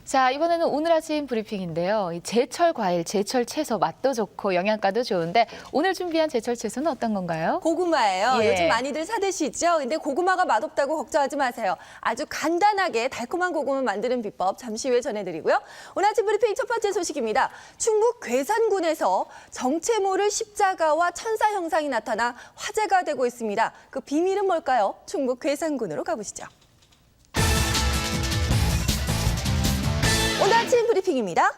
자, 이번에는 오늘 아침 브리핑인데요. 이 제철 과일, 제철 채소 맛도 좋고 영양가도 좋은데 오늘 준비한 제철 채소는 어떤 건가요? 고구마예요. 예. 요즘 많이들 사드시죠? 근데 고구마가 맛없다고 걱정하지 마세요. 아주 간단하게 달콤한 고구마 만드는 비법 잠시 후에 전해드리고요. 오늘 아침 브리핑 첫 번째 소식입니다. 충북 괴산군에서 정체 모를 십자가와 천사 형상이 나타나 화제가 되고 있습니다. 그 비밀은 뭘까요? 충북 괴산군으로 가보시죠. 오늘 아침 브리핑입니다.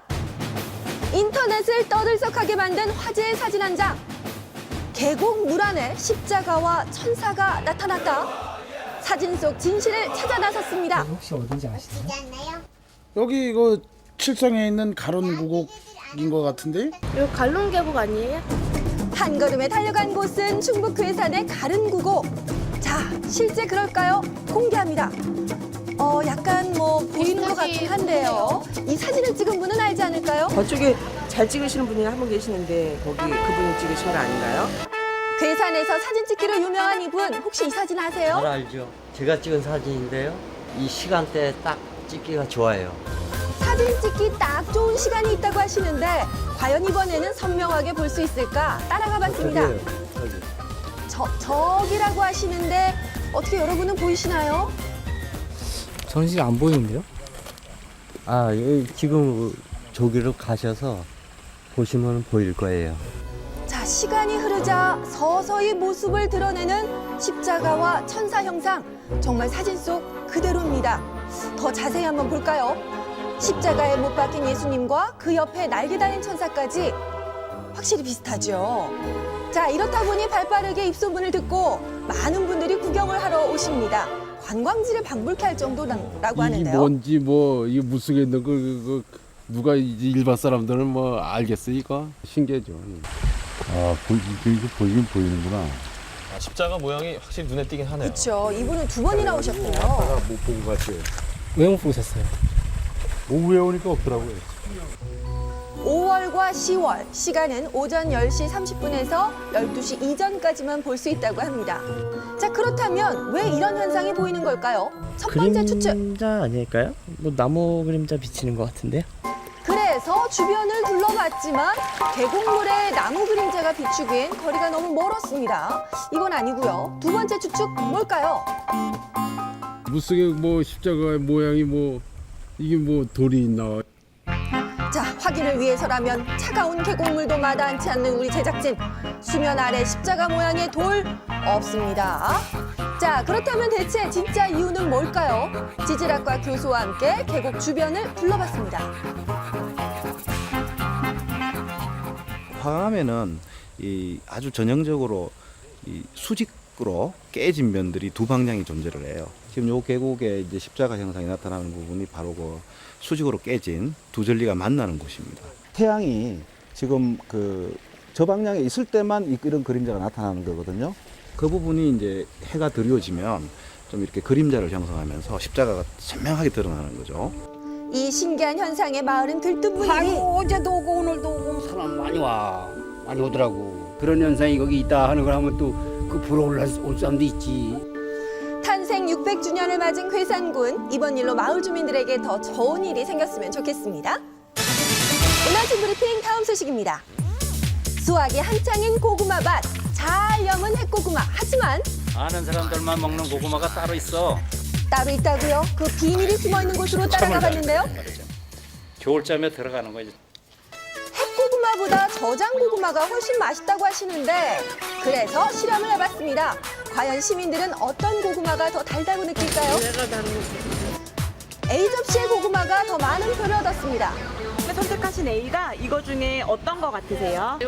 인터넷을 떠들썩하게 만든 화제의 사진 한 장. 계곡 물 안에 십자가와 천사가 나타났다. 사진 속 진실을 찾아 나섰습니다. 혹시 어딘지 아시나요? 여기 이거 칠성에 있는 가론구곡인 것 같은데? 이거 갈롱 계곡 아니에요? 한 걸음에 달려간 곳은 충북 괴산의 가른구곡. 자, 실제 그럴까요? 공개합니다. 약간 보이는 것 같긴 한데요. 이 사진을 찍은 분은 알지 않을까요? 저쪽에 잘 찍으시는 분이 한 분 계시는데 거기 그분이 찍으신 거 아닌가요? 괴산에서 사진 찍기로 유명한 이분, 혹시 이 사진 아세요? 잘 알죠. 제가 찍은 사진인데요. 이 시간대에 딱 찍기가 좋아요. 사진 찍기 딱 좋은 시간이 있다고 하시는데 과연 이번에는 선명하게 볼 수 있을까? 따라가 봤습니다. 저기. 저기라고 하시는데 어떻게 여러분은 보이시나요? 저는 지금 안 보이는데요? 아, 여기 지금 저기로 가셔서 보시면 보일 거예요. 자, 시간이 흐르자 서서히 모습을 드러내는 십자가와 천사 형상. 정말 사진 속 그대로입니다. 더 자세히 한번 볼까요? 십자가에 못 박힌 예수님과 그 옆에 날개 달린 천사까지 확실히 비슷하죠. 자, 이렇다 보니 발빠르게 입소문을 듣고 많은 분들이 구경을 하러 오십니다. 관광지를 방불케 할 정도라고 하는데요. 이게 뭔지 이게 물속에 있는 거 누가 이제 일반 사람들은 알겠어 이거 신기하죠. 이거 보이긴 보이는구나. 십자가 모양이 확실히 눈에 띄긴 하네요. 그렇죠. 이분은 두 번이나 오셨군요. 못 본 것 같아요. 왜 못 보셨어요? 오후에 오니까 없더라고요. 5월과 10월, 시간은 오전 10시 30분에서 12시 이전까지만 볼 수 있다고 합니다. 자, 그렇다면 왜 이런 현상이 보이는 걸까요? 첫 번째 추측. 그림자 아닐까요? 나무 그림자 비치는 것 같은데요? 그래서 주변을 둘러봤지만 계곡물에 나무 그림자가 비추기엔 거리가 너무 멀었습니다. 이건 아니고요. 두 번째 추측 뭘까요? 물속에 십자가 모양이 이게 돌이 있나? 자, 확인을 위해서라면 차가운 계곡물도 마다않지 않는 우리 제작진. 수면 아래 십자가 모양의 돌 없습니다. 자, 그렇다면 대체 진짜 이유는 뭘까요? 지질학과 교수와 함께 계곡 주변을 둘러봤습니다. 황암에는 아주 전형적으로 수직으로 깨진 면들이 두 방향이 존재를 해요. 지금 요 계곡에 이제 십자가 형상이 나타나는 부분이 바로 그 수직으로 깨진 두 전리가 만나는 곳입니다. 태양이 지금 저 방향에 있을 때만 이런 그림자가 나타나는 거거든요. 그 부분이 이제 해가 드리워지면 좀 이렇게 그림자를 형성하면서 십자가가 선명하게 드러나는 거죠. 이 신기한 현상에 마을은 들뜬 분위기. 어제도 오고 오늘도 오고 사람 많이 와. 많이 오더라고. 그런 현상이 거기 있다 하는 걸 하면 또 그 보러 올 사람도 있지. 탄생 600주년을 맞은 괴산군. 이번 일로 마을 주민들에게 더 좋은 일이 생겼으면 좋겠습니다. 오늘 아침 브리핑 다음 소식입니다. 수확이 한창인 고구마밭. 잘 염은 핵고구마. 하지만 아는 사람들만 먹는 고구마가 따로 있어. 따로 있다고요? 그 비밀이 숨어있는 곳으로 따라가 봤는데요. 겨울잠에 들어가는 거지. 핵고구마보다 저장고구마가 훨씬 맛있다고 하시는데 그래서 실험을 해봤습니다. 과연 시민들은 어떤 고구마가 더 달다고 느낄까요? A 접시의 고구마가 더 많은 표를 얻었습니다. 선택하신 A가 이거 중에 어떤 거 같으세요?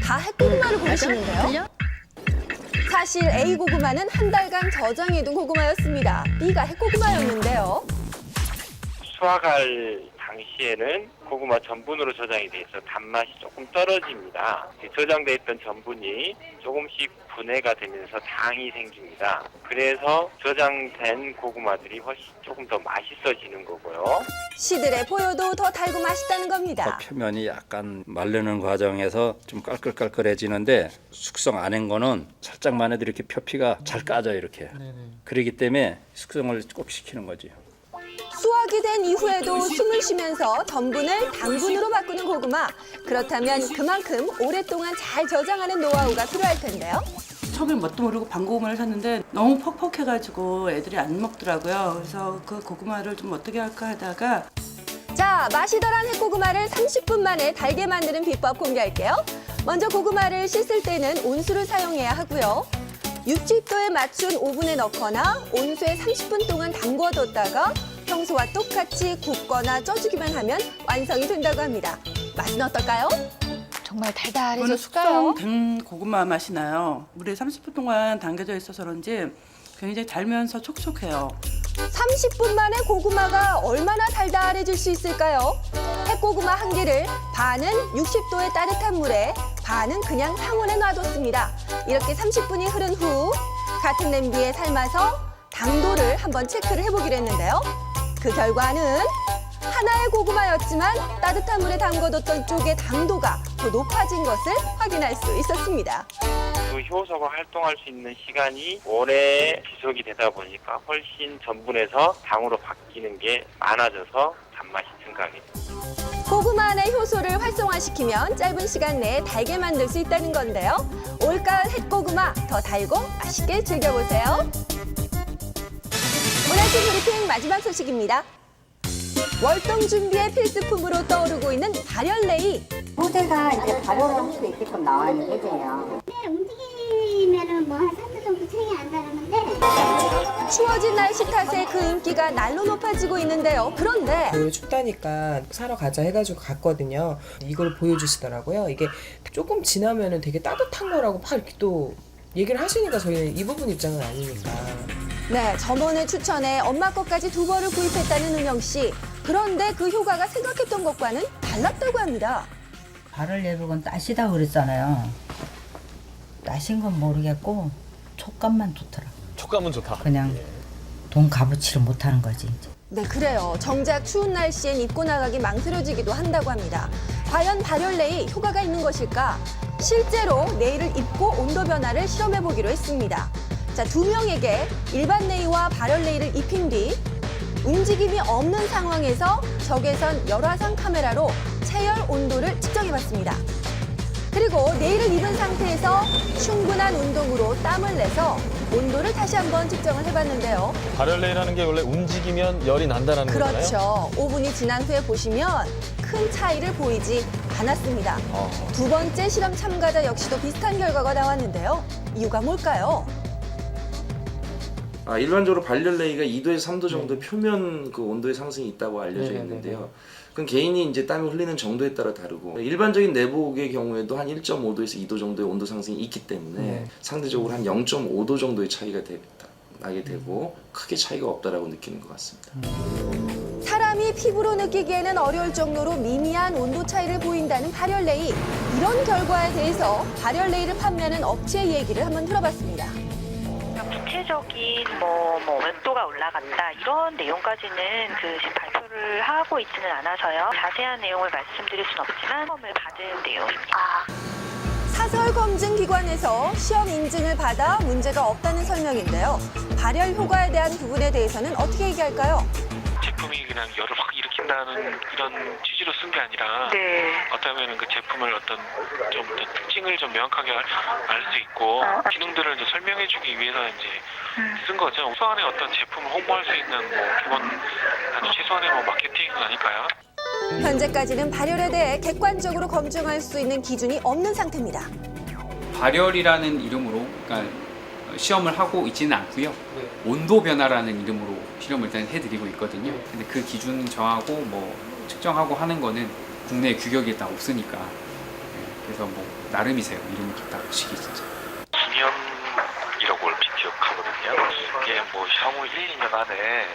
다 핵고구마를 고르시는데요. 사실 A 고구마는 한 달간 저장해둔 고구마였습니다. B가 핵고구마였는데요. 수확할 당시에는 고구마 전분으로 저장이 돼 있어 단맛이 조금 떨어집니다. 저장돼 있던 전분이 조금씩 분해가 되면서 당이 생깁니다. 그래서 저장된 고구마들이 훨씬 조금 더 맛있어지는 거고요. 시들의 포효도 더 달고 맛있다는 겁니다. 표면이 약간 마르는 과정에서 좀 깔끌깔끌해지는데 숙성 안 한 거는 살짝만 해도 이렇게 표피가 잘 까져요 이렇게. 그렇기 때문에 숙성을 꼭 시키는 거지. 수확이 된 이후에도 숨을 쉬면서 전분을 당분으로 바꾸는 고구마. 그렇다면 그만큼 오랫동안 잘 저장하는 노하우가 필요할 텐데요. 처음에 뭣도 모르고 방고구마를 샀는데 너무 퍽퍽해가지고 애들이 안 먹더라고요. 그래서 그 고구마를 좀 어떻게 할까 하다가 자, 맛이 덜한 햇고구마를 30분 만에 달게 만드는 비법 공개할게요. 먼저 고구마를 씻을 때는 온수를 사용해야 하고요. 60도에 맞춘 오븐에 넣거나 온수에 30분 동안 담궈뒀다가 평소와 똑같이 굽거나 쪄주기만 하면 완성이 된다고 합니다. 맛은 어떨까요? 정말 이거는 달달해졌을까요? 숙성된 고구마 맛이 나요. 물에 30분 동안 담겨져 있어서 그런지 굉장히 달면서 촉촉해요. 30분 만에 고구마가 얼마나 달달해질 수 있을까요? 햇고구마 한 개를 반은 60도의 따뜻한 물에 반은 그냥 상온에 놔뒀습니다. 이렇게 30분이 흐른 후 같은 냄비에 삶아서 당도를 한번 체크를 해보기로 했는데요. 그 결과는 하나의 고구마였지만 따뜻한 물에 담궈뒀던 쪽의 당도가 더 높아진 것을 확인할 수 있었습니다. 그 효소가 활동할 수 있는 시간이 오래 지속이 되다 보니까 훨씬 전분에서 당으로 바뀌는 게 많아져서 단맛이 증가하게 됩니다. 고구마 안의 효소를 활성화시키면 짧은 시간 내에 달게 만들 수 있다는 건데요. 올가을 햇고구마 더 달고 맛있게 즐겨보세요. 오늘 아침 브리핑 마지막 소식입니다. 월동 준비의 필수품으로 떠오르고 있는 발열레이. 소재가 이제 발열을 할 수 있게끔 나와 있는 소재예요. 움직이면은 뭐 한 3도 정도 차이 안 나는데. 추워진 날씨 탓에 그 인기가 날로 높아지고 있는데요. 그런데 춥다니까 사러 가자 해가지고 갔거든요. 이걸 보여주시더라고요. 이게 조금 지나면은 되게 따뜻한 거라고 막 이렇게 또 얘기를 하시니까 저희는 이 부분 입장은 아니니까. 네, 점원의 추천에 엄마 것까지 2벌을 구입했다는 은영 씨. 그런데 그 효과가 생각했던 것과는 달랐다고 합니다. 발을 예복은 따시다 그랬잖아요. 따신 건 모르겠고 촉감만 좋더라. 촉감은 좋다. 그냥 돈 값어치를 못하는 거지. 이제. 네, 그래요. 정작 추운 날씨엔 입고 나가기 망설여지기도 한다고 합니다. 과연 발열레이 효과가 있는 것일까? 실제로 레이를 입고 온도 변화를 실험해보기로 했습니다. 자, 2명에게 일반 레이와 발열레이를 입힌 뒤 움직임이 없는 상황에서 적외선 열화상 카메라로 체열 온도를 측정해봤습니다. 그리고 레이를 입은 상태에서 충분한 운동으로 땀을 내서 온도를 다시 한번 측정을 해봤는데요. 발열레이라는 게 원래 움직이면 열이 난다는 거잖아요. 그렇죠. 5분이 지난 후에 보시면 큰 차이를 보이지 않았습니다. 두 번째 실험 참가자 역시도 비슷한 결과가 나왔는데요. 이유가 뭘까요? 일반적으로 발열레이가 2도에서 3도 정도 표면 그 온도의 상승이 있다고 알려져 있는데요. 그건 개인이 이제 땀이 흘리는 정도에 따라 다르고 일반적인 내복의 경우에도 한 1.5도에서 2도 정도의 온도 상승이 있기 때문에 상대적으로 한 0.5도 정도의 차이가 나게 되고 크게 차이가 없다라고 느끼는 것 같습니다. 사람이 피부로 느끼기에는 어려울 정도로 미미한 온도 차이를 보인다는 발열레이. 이런 결과에 대해서 발열레이를 판매하는 업체의 얘기를 한번 들어봤습니다. 구체적인 온도가 올라간다 이런 내용까지는 지금 발표를 하고 있지는 않아서요. 자세한 내용을 말씀드릴 수는 없지만 시험을 받은 내용입니다. 사설 검증 기관에서 시험 인증을 받아 문제가 없다는 설명인데요. 발열 효과에 대한 부분에 대해서는 어떻게 얘기할까요? 제품이 그냥 열을 확 일으킨다는 이런 취지로 쓴 게 아니라 어쩌면 그 제품을 어떤 좀 특징을 좀 명확하게 알 수 있고 기능들을 이제 설명해주기 위해서 이제 쓴 거죠. 최소한의 어떤 제품을 홍보할 수 있는 기본 아주 최소한의 마케팅 아닐까요? 현재까지는 발열에 대해 객관적으로 검증할 수 있는 기준이 없는 상태입니다. 발열이라는 이름으로 그러니까 시험을 하고 있지는 않고요. 온도 변화라는 이름으로 실험을 일단 해드리고 있거든요. 근데 그 기준 정하고 측정하고 하는 거는 국내 규격이 일단 없으니까 그래서 나름이세요. 이름을 갖다 붙이기 진짜. 기념이라고 얼핏 기억하거든요. 이게 향후 1, 2년 안에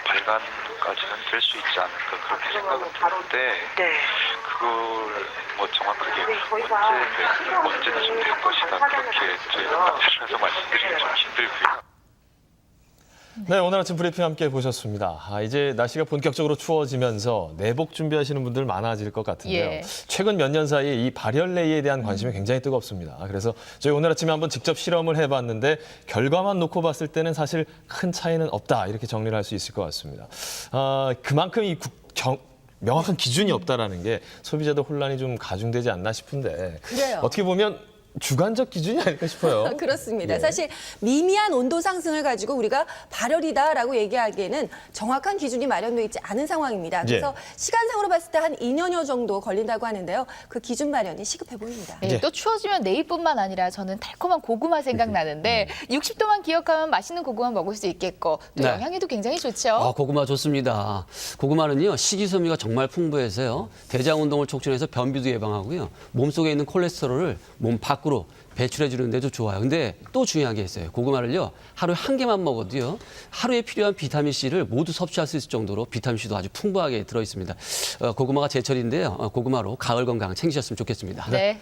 발간까지는 될 수 있지 않을까 그렇게 생각은 드는데 그걸 정확하게 언제쯤 될 것이다 그렇게 저희가 맞춰서 말씀드리기 좀 힘들고요. 네, 오늘 아침 브리핑 함께 보셨습니다. 이제 날씨가 본격적으로 추워지면서 내복 준비하시는 분들 많아질 것 같은데요. 예. 최근 몇 년 사이 이 발열레이에 대한 관심이 굉장히 뜨겁습니다. 그래서 저희 오늘 아침에 한번 직접 실험을 해봤는데 결과만 놓고 봤을 때는 사실 큰 차이는 없다 이렇게 정리를 할 수 있을 것 같습니다. 그만큼 이 명확한 기준이 없다라는 게 소비자들 혼란이 좀 가중되지 않나 싶은데 그래요. 어떻게 보면 주관적 기준이 아닐까 싶어요. 그렇습니다. 예. 사실 미미한 온도 상승을 가지고 우리가 발열이다라고 얘기하기에는 정확한 기준이 마련되어 있지 않은 상황입니다. 그래서 시간상으로 봤을 때 한 2년여 정도 걸린다고 하는데요. 그 기준 마련이 시급해 보입니다. 예, 또 추워지면 내일뿐만 아니라 저는 달콤한 고구마 생각나는데 60도만 기억하면 맛있는 고구마 먹을 수 있겠고 또 네. 영양에도 굉장히 좋죠. 고구마 좋습니다. 고구마는요, 식이섬유가 정말 풍부해서요, 대장 운동을 촉진해서 변비도 예방하고요, 몸속에 있는 콜레스테롤을 몸 밖으로 배출해 주는 데도 좋아요. 근데 또 중요한 게 있어요. 고구마를요, 하루에 한 개만 먹어도요, 하루에 필요한 비타민C를 모두 섭취할 수 있을 정도로 비타민C도 아주 풍부하게 들어 있습니다. 고구마가 제철인데요. 고구마로 가을 건강 챙기셨으면 좋겠습니다. 네.